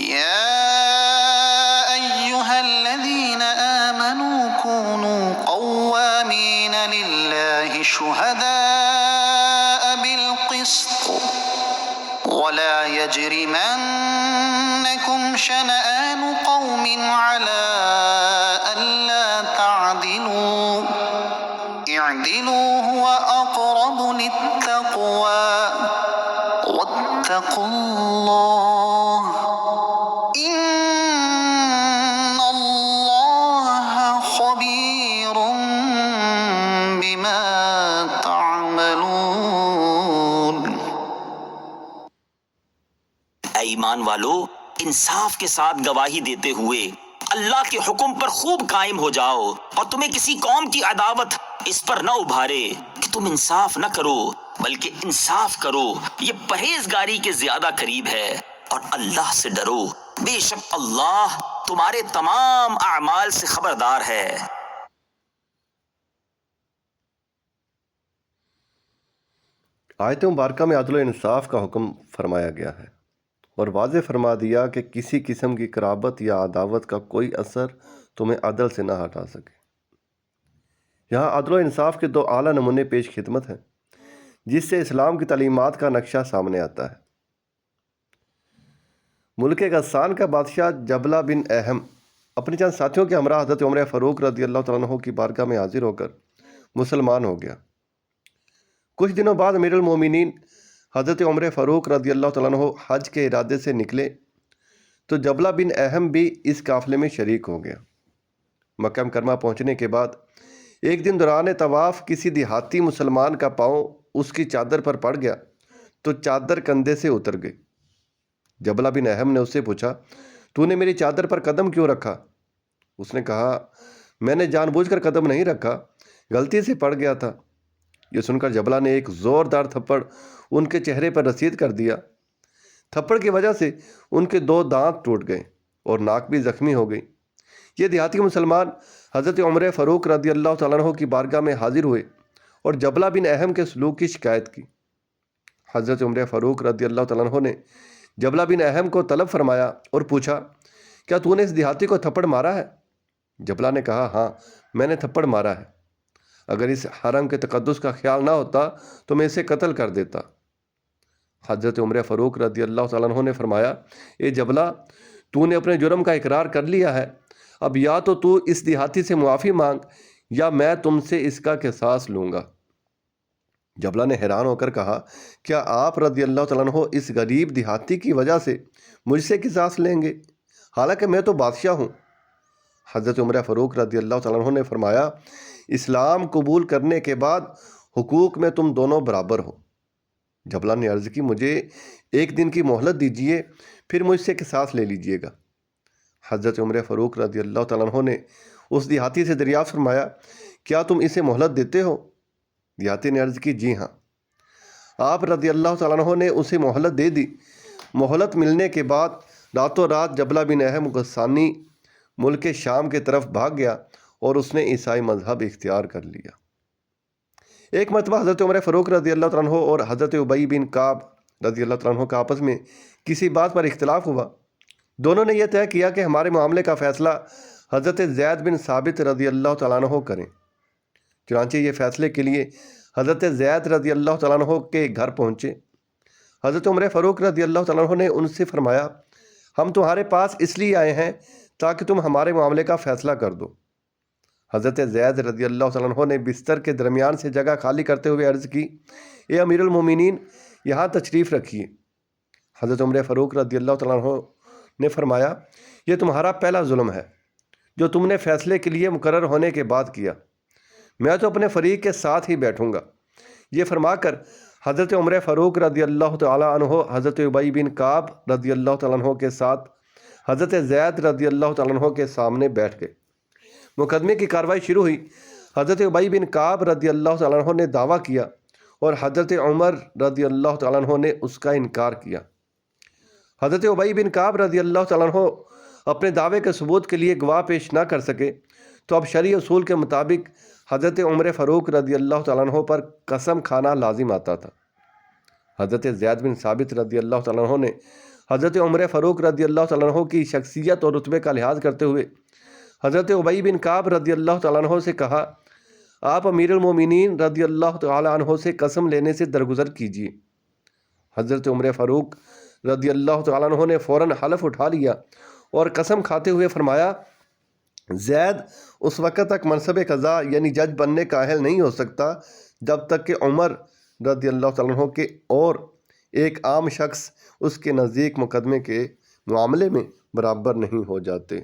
يا أيها الذين آمنوا كونوا قوامين لله شهداء بالقسط ولا يجرمنكم شنآن قوم على ألا تعدلوا اعدلوا هو أقرب للتقوى واتقوا الله إن الله خبير بما تعملون۔ اے ایمان والو، انصاف کے ساتھ گواہی دیتے ہوئے اللہ کے حکم پر خوب قائم ہو جاؤ، اور تمہیں کسی قوم کی عداوت اس پر نہ ابھارے کہ تم انصاف نہ کرو، بلکہ انصاف کرو، یہ پرہیزگاری کے زیادہ قریب ہے، اور اللہ سے ڈرو، بے شک اللہ تمہارے تمام اعمال سے خبردار ہے۔ آیت مبارکہ میں عدل و انصاف کا حکم فرمایا گیا ہے اور واضح فرما دیا کہ کسی قسم کی قرابت یا عداوت کا کوئی اثر تمہیں عدل سے نہ ہٹا سکے۔ یہاں عدل و انصاف کے دو اعلیٰ نمونے پیش خدمت ہیں جس سے اسلام کی تعلیمات کا نقشہ سامنے آتا ہے۔ ملک غسان کا بادشاہ جبلہ بن اہم اپنے چند ساتھیوں کے ہمراہ حضرت عمر فاروق رضی اللہ تعالیٰ عنہ کی بارگاہ میں حاضر ہو کر مسلمان ہو گیا۔ کچھ دنوں بعد امیر المومنین حضرت عمر فاروق رضی اللہ تعالیٰ عنہ حج کے ارادے سے نکلے تو جبلہ بن اہم بھی اس قافلے میں شریک ہو گیا۔ مکہ مکرمہ پہنچنے کے بعد ایک دن دوران طواف کسی دیہاتی مسلمان کا پاؤں اس کی چادر پر پڑ گیا تو چادر کندھے سے اتر گئی۔ جبلہ بن اہم نے اس سے پوچھا، تو نے میری چادر پر قدم کیوں رکھا؟ اس نے کہا، میں نے جان بوجھ کر قدم نہیں رکھا، غلطی سے پڑ گیا تھا۔ یہ سن کر جبلہ نے ایک زوردار تھپڑ ان کے چہرے پر رسید کر دیا۔ تھپڑ کی وجہ سے ان کے 2 دانت ٹوٹ گئے اور ناک بھی زخمی ہو گئی۔ یہ دیہاتی مسلمان حضرت عمر فاروق رضی اللہ تعالیٰ عنہ کی بارگاہ میں حاضر ہوئے اور جبلہ بن اہم کے سلوک کی شکایت کی۔ حضرت عمر فاروق رضی اللہ تعالیٰ عنہ نے جبلہ بن اہم کو طلب فرمایا اور پوچھا، کیا تو نے اس دیہاتی کو تھپڑ مارا ہے؟ جبلہ نے کہا، ہاں میں نے تھپڑ مارا ہے، اگر اس حرم کے تقدس کا خیال نہ ہوتا تو میں اسے قتل کر دیتا۔ حضرت عمر فاروق رضی اللہ تعالیٰ عنہ نے فرمایا، اے جبلہ، تو نے اپنے جرم کا اقرار کر لیا ہے، اب یا تو اس دیہاتی سے معافی مانگ یا میں تم سے اس کا قصاص لوں گا۔ جبلہ نے حیران ہو کر کہا، کیا آپ رضی اللہ تعالیٰ عنہ اس غریب دیہاتی کی وجہ سے مجھ سے قصاص لیں گے، حالانکہ میں تو بادشاہ ہوں؟ حضرت عمر فاروق رضی اللہ تعالیٰ عنہ نے فرمایا، اسلام قبول کرنے کے بعد حقوق میں تم دونوں برابر ہو۔ جبلہ نے عرض کی، مجھے 1 دن کی مہلت دیجیے، پھر مجھ سے قصاص لے لیجیے گا۔ حضرت عمر فاروق رضی اللہ تعالیٰ عنہ نے اس دیہاتی سے دریافت فرمایا، کیا تم اسے مہلت دیتے ہو؟ دیہاتی نے عرض کی، جی ہاں۔ آپ رضی اللہ تعالیٰ عنہ نے اسے مہلت دے دی۔ مہلت ملنے کے بعد راتوں رات جبلہ بن اہم غسانی ملک شام کی طرف بھاگ گیا اور اس نے عیسائی مذہب اختیار کر لیا۔ ایک مرتبہ حضرت عمر فاروق رضی اللہ تعالیٰ عنہ اور حضرت ابی بن کعب رضی اللہ تعالیٰ عنہ کا آپس میں کسی بات پر اختلاف ہوا۔ دونوں نے یہ طے کیا کہ ہمارے معاملے کا فیصلہ حضرت زید بن ثابت رضی اللہ تعالیٰ عنہ کریں۔ چنانچہ یہ فیصلے کے لیے حضرت زید رضی اللہ تعالیٰ عنہ کے گھر پہنچے۔ حضرت عمر فاروق رضی اللہ تعالیٰ عنہ نے ان سے فرمایا، ہم تمہارے پاس اس لیے آئے ہیں تاکہ تم ہمارے معاملے کا فیصلہ کر دو۔ حضرت زید رضی اللہ تعالیٰ عنہ نے بستر کے درمیان سے جگہ خالی کرتے ہوئے عرض کی، اے امیر المومنین، یہاں تشریف رکھیے۔ حضرت عمر فاروق رضی اللہ تعالیٰ عنہ نے فرمایا، یہ تمہارا پہلا ظلم ہے جو تم نے فیصلے کے لیے مقرر ہونے کے بعد کیا، میں تو اپنے فریق کے ساتھ ہی بیٹھوں گا۔ یہ فرما کر حضرت عمر فاروق رضی اللہ تعالیٰ عنہ حضرت ابی بن کعب رضی اللہ تعالیٰ عنہ کے ساتھ حضرت زید رضی اللہ تعالیٰ عنہ کے سامنے بیٹھ گئے۔ مقدمے کی کارروائی شروع ہوئی۔ حضرت ابی بن کعب رضی اللہ تعالیٰ عنہ نے دعویٰ کیا اور حضرت عمر رضی اللہ تعالیٰ عنہ نے اس کا انکار کیا۔ حضرت ابی بن کعب رضی اللہ تعالیٰ عنہ اپنے دعوے کے ثبوت کے لیے گواہ پیش نہ کر سکے تو اب شرعی اصول کے مطابق حضرت عمر فاروق رضی اللہ تعالیٰ عنہ پر قسم کھانا لازم آتا تھا۔ حضرت زید بن ثابت رضی اللہ تعالیٰ عنہ نے حضرت عمر فاروق رضی اللہ تعالیٰ عنہ کی شخصیت اور رتبے کا لحاظ کرتے ہوئے حضرت ابی بن کعب رضی اللہ تعالیٰ عنہ سے کہا، آپ امیر المومنین رضی اللہ تعالیٰ عنہ سے قسم لینے سے درگزر کیجیے۔ حضرت عمر فاروق رضی اللہ تعالیٰ عنہ نے فوراً حلف اٹھا لیا اور قسم کھاتے ہوئے فرمایا، زید اس وقت تک منصب قضا یعنی جج بننے کا اہل نہیں ہو سکتا جب تک کہ عمر رضی اللہ تعالیٰ عنہ کے اور ایک عام شخص اس کے نزدیک مقدمے کے معاملے میں برابر نہیں ہو جاتے۔